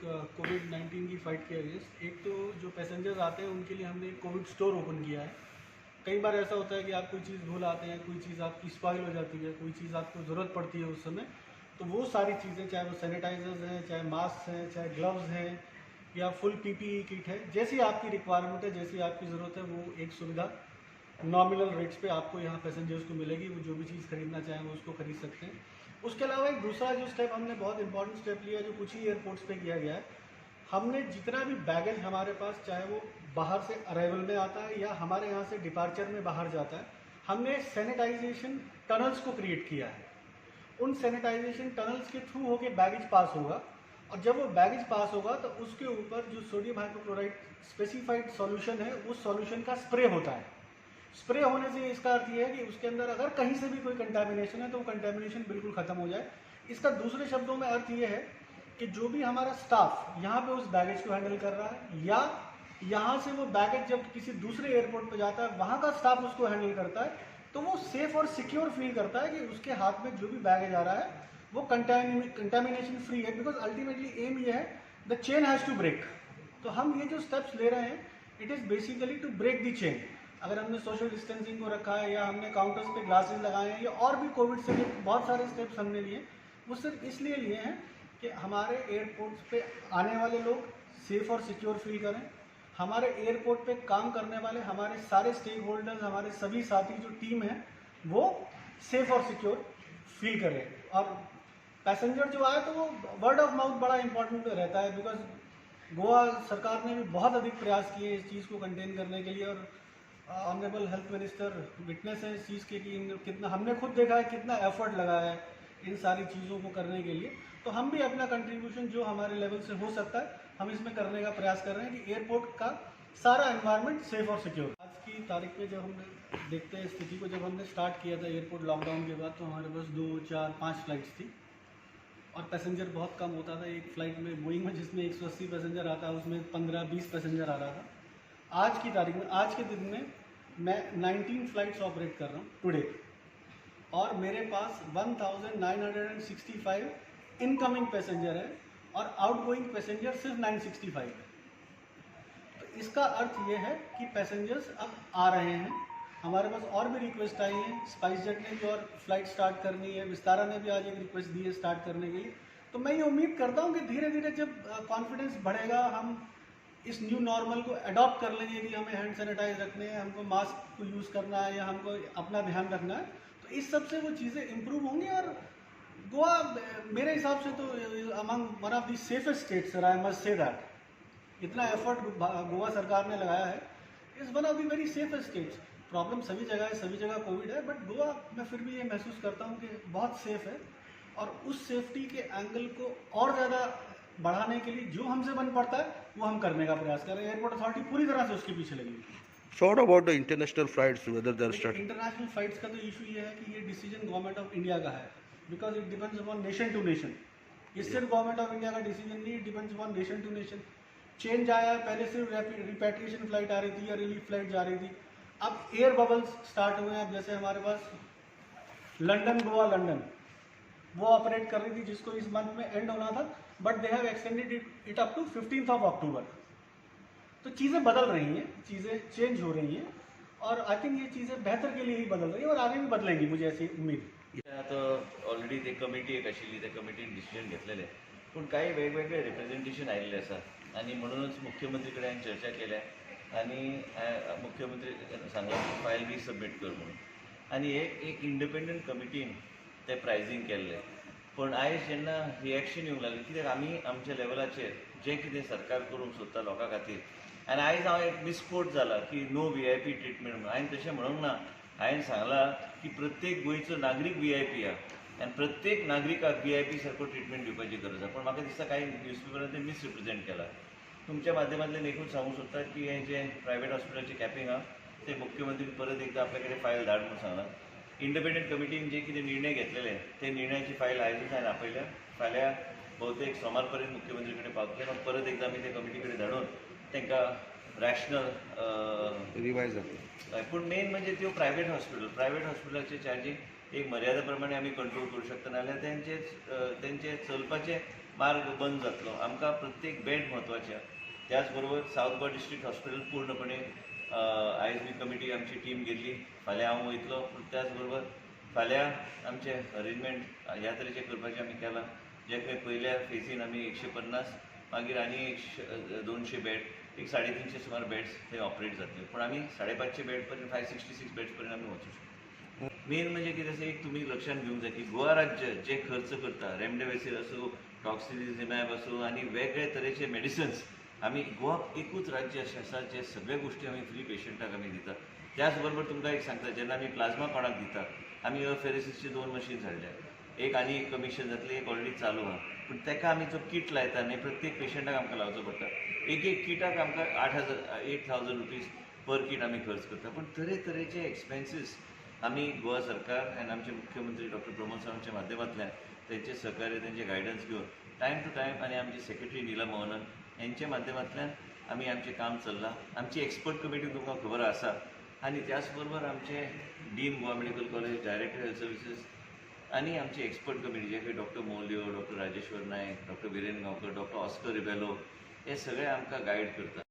कोविड-19 की फ़ाइट के अगेंस्ट एक तो जो पैसेंजर्स आते हैं उनके लिए हमने एक कोविड स्टोर ओपन किया है। कई बार ऐसा होता है कि आप कोई चीज़ भूल आते हैं, कोई चीज़ आपकी स्पॉइल हो जाती है, कोई चीज़ आपको ज़रूरत पड़ती है उस समय, तो वो सारी चीज़ें चाहे वो सैनिटाइज़र्स हैं, चाहे मास्क हैं, चाहे ग्लव्स हैं या फुल पीपीई किट है, जैसी आपकी रिक्वायरमेंट है, जैसी आपकी ज़रूरत है, वो एक सुविधा नॉमिनल रेट्स पे आपको यहाँ पैसेंजर्स को मिलेगी। वो जो भी चीज़ खरीदना चाहें वो उसको खरीद सकते हैं। उसके अलावा एक दूसरा जो स्टेप हमने बहुत इंपॉर्टेंट स्टेप लिया जो कुछ ही एयरपोर्ट्स पे किया गया है, हमने जितना भी बैगेज हमारे पास चाहे वो बाहर से अराइवल में आता है या हमारे यहाँ से डिपार्चर में बाहर जाता है, हमने सैनिटाइजेशन टनल्स को क्रिएट किया है। उन सैनिटाइजेशन टनल्स के थ्रू होके बैगेज पास होगा और जब वो बैगेज पास होगा तो उसके ऊपर जो सोडियम हाइपोक्लोराइड स्पेसिफाइड सॉल्यूशन है उस सॉल्यूशन का स्प्रे होता है। स्प्रे होने से इसका अर्थ ये है कि उसके अंदर अगर कहीं से भी कोई कंटामिनेशन है तो वो कंटामिनेशन बिल्कुल ख़त्म हो जाए। इसका दूसरे शब्दों में अर्थ ये है कि जो भी हमारा स्टाफ यहाँ पे उस बैगेज को हैंडल कर रहा है या यहाँ से वो बैगेज जब किसी दूसरे एयरपोर्ट पर जाता है वहाँ का स्टाफ उसको हैंडल करता है, तो वो सेफ और सिक्योर फील करता है कि उसके हाथ में जो भी बैगेज आ रहा है वो कंटामिनेशन फ्री है। बिकॉज अल्टीमेटली एम ये है the chain has to break. तो हम ये जो स्टेप्स ले रहे हैं it is basically to break the chain. अगर हमने सोशल डिस्टेंसिंग को रखा है या हमने काउंटर्स पे ग्लासेस लगाए हैं या और भी कोविड से बहुत सारे स्टेप्स हमने लिए, वो सिर्फ इसलिए लिए हैं कि हमारे एयरपोर्ट्स पे आने वाले लोग सेफ़ और सिक्योर फील करें, हमारे एयरपोर्ट पे काम करने वाले हमारे सारे स्टेक होल्डर्स, हमारे सभी साथी जो टीम है वो सेफ़ और सिक्योर फील करें। और पैसेंजर जो आए तो वो वर्ड ऑफ माउथ बड़ा इंपॉर्टेंट रहता है। बिकॉज गोवा सरकार ने भी बहुत अधिक प्रयास किए इस चीज़ को कंटेन करने के लिए और ऑनरेबल हेल्थ मिनिस्टर विटनेस है इस चीज़ के कि कितना हमने खुद देखा है कितना एफर्ट लगाया है इन सारी चीज़ों को करने के लिए। तो हम भी अपना कंट्रीब्यूशन जो हमारे लेवल से हो सकता है हम इसमें करने का प्रयास कर रहे हैं कि एयरपोर्ट का सारा एनवायरनमेंट सेफ और सिक्योर। आज की तारीख में जब हमने देखते हैं स्थिति को, जब हमने स्टार्ट किया था एयरपोर्ट लॉकडाउन के बाद, तो हमारे पास 2, 4, 5 फ्लाइट्स थी और पैसेंजर बहुत कम होता था। एक फ़्लाइट में बोइंग में जिसमें 180 पैसेंजर आता है उसमें 15-20 पैसेंजर आ रहा था। आज की तारीख में, आज के दिन में मैं 19 फ़्लाइट्स ऑपरेट कर रहा हूँ टुडे और मेरे पास 1965 इनकमिंग पैसेंजर है और आउटगोइंग पैसेंजर सिर्फ 965 है। तो इसका अर्थ ये है कि पैसेंजर्स अब आ रहे हैं। हमारे पास और भी रिक्वेस्ट आई है, स्पाइस जेट ने भी और फ्लाइट स्टार्ट करनी है, विस्तारा ने भी आज एक रिक्वेस्ट दी है स्टार्ट करने के लिए। तो मैं ये उम्मीद करता हूँ कि धीरे धीरे जब कॉन्फिडेंस बढ़ेगा हम इस न्यू नॉर्मल को अडॉप्ट कर लेंगे कि हमें हैंड सैनिटाइज रखने हैं, हमको मास्क को यूज़ करना है या हमको अपना ध्यान रखना है, तो इस सब से वो चीज़ें इम्प्रूव होंगी। और गोवा मेरे हिसाब से तो among one of the safest states, I must say that. इतना एफर्ट गोवा सरकार ने लगाया है, is one of the very safest states. Problem सभी जगह है, सभी जगह कोविड है, बट गोवा मैं फिर भी ये महसूस करता हूँ कि बहुत सेफ़ है। और उस सेफ्टी के एंगल को और ज़्यादा बढ़ाने के लिए जो हमसे बन पड़ता है वो हम करने का प्रयास कर रहे हैं। एयरपोर्ट अथॉरिटी पूरी तरह से उसके पीछे लगी है। So what about the international flights, whether they're starting? International flights का तो इशू ये है कि ये डिसीजन गवर्नमेंट ऑफ इंडिया का है, because it depends upon nation to nation. ये सिर्फ गवर्नमेंट ऑफ इंडिया का डिसीजन नहीं, it depends upon nation to nation. Change आया, पहले सिर्फ रिपैट्रिएशन फ्लाइट आ रही थी या रिलीफ फ्लाइट जा रही थी, अब एयर बबल्स स्टार्ट हुए हैं। अब जैसे हमारे पास लंदन गोवा लंदन वो ऑपरेट कर रही थी जिसको इस मंथ में एंड होना था, but they have extended it up to 15 October. तो चीज़ें बदल रही हैं, चीज़ें चेंज हो रही हैं और आई थिंक ये चीज़ें बेहतर के लिए ही बदल रही हैं और आगे भी बदलेंगी, मुझे ऐसी उम्मीद। आता ऑलरेडी ते कमिटी एक आशिल्ली, त्या कमिटीन डिसिजन घेतलेले, पूण काही वेगवेगळे रिप्रेझेंटेशन आयिल्ले आसा आणि म्हणूनच मुख्यमंत्री कडेन हांवें चर्चा केल्या आणि मुख्यमंत्री सांगला की फायल बी सबमीट कर म्हणून, आणि एक इंडिपेंडंट कमिटीन ते प्रायजींग केल्लें। पण आयज जेन्ना रिएक्शन येवंक लागली, कित्याक आमी आमच्या लेवलाचेर जें कितें सरकार करूंक सोदता लोकां खातीर, आनी आयज हांव एक मिसकोट जाला की नो VIP ट्रिटमेंट म्हणून। हांवें तशें म्हणूंक ना, हांवें सांगलां की प्रत्येक गोंयचो नागरीक VIP आहा आनी प्रत्येक नागरिकाक VIP सारको ट्रिटमेंट दिवपाची गरज आहा। पण म्हाका दिसता काही न्यूजपेपरान ते मिसरिप्रेझेंट केला। तुमच्या माध्यमांतल्यान एकूच सांगूंक सोदता की हें जें प्रायवेट हॉस्पिटलाचें कॅपिंग आहा ते मुख्यमंत्रीन परत एकदा आपल्या कडेन फायल धाड म्हणून सांगलां। इंडिपेंडंट कमिटीन जे कितें निर्णय घेतलेले ते निर्णयाची फायल आयजूच हांवें आपयल्या, फाल्यां बहुतेक सोमार पर्यंत मुख्यमंत्री कडेन पावतले। मग परत एकदा आमी ते कमिटी कडेन धाडून तांकां रॅशनल रिवायज जातले। पूण मेन म्हणजे त्यो प्रायवेट हॉस्पिटलाचे चार्जींग एक मर्यादा प्रमाणे आमी कंट्रोल करूं शकता, नाजाल्यार तेंचे चलपाचे मार्ग बंद जातलो. आमकां प्रत्येक बेड म्हत्वाचें. त्याच बरोबर सावथ गोवा डिस्ट्रिक्ट हॉस्पिटल पूर्णपणे आयज बी कमिटी आमची टीम गेल्ली. फाल्यां हांव वयतलो. पूण त्याच बरोबर फाल्यां आमचे अरेंजमेंट ह्या तरेचें करपाचें आमी केलां. जे काही पयल्या फेजीन आमी 150 मागीर आनी 200 बेड, एक 350 सुमार बेड्स थंय ऑपरेट जातले. पूण आमी 550 बेड पर्यंत 566 बेड्स पर्यंत आमी वचूं शकता. मेन म्हणजे कितें आसा, एक तुमी लक्षांत घेवंक जाय की गोवा राज्य जे खर्च करता, रेमडेसिवीर आसूं, टॉक्सिलिझुमॅब आसूं आनी वेगळे तरेचे मेडिसिन्स, आमी गोवा एकूच राज्य अशें आसा जे सगळे गोश्टी आमी फ्री पेशंटाक आमी दिता. त्याच बरोबर तुमकां एक सांगता, जेन्ना आमी प्लाझ्मा कोणाक दिता, आमी फेरेसिसची 2 मशीन्स हाडल्या. एक आनी एक कमिशन जातली, एक ऑलरेडी चालू आहा. पूण तेका आमी जो किट लायता न्ही, प्रत्येक पेशंटाक आमकां लावचो पडटा. एक किटाक आमकां 8,000 रुपीज पर किट आमी खर्च करता. पूण तरेतरेचे एक्सपेन्सीस आमी गोवा सरकार आनी आमचे मुख्यमंत्री डॉक्टर प्रमोद सावंतच्या माध्यमांतल्यान तेंचे सहकार्य, तेंचे गायडन्स घेवन टायम टू टायम आनी आमचे सेक्रेटरी नीलम मोहनन हेंच्या माध्यमांतल्यान आमी आमचें काम चल्लां. आमची एक्सपर्ट कमिटी तुमकां खबर आसा. आनी त्याच बरोबर आमचे dean Goa medical college, director health services आनी आमची एक्सपर्ट कमिटी जे काही डॉक्टर मोल्यो, doctor Rajeshwar Naik, doctor Viren Gaonkar, doctor Oscar Rebelo, हे सगळे आमकां गायड करतात.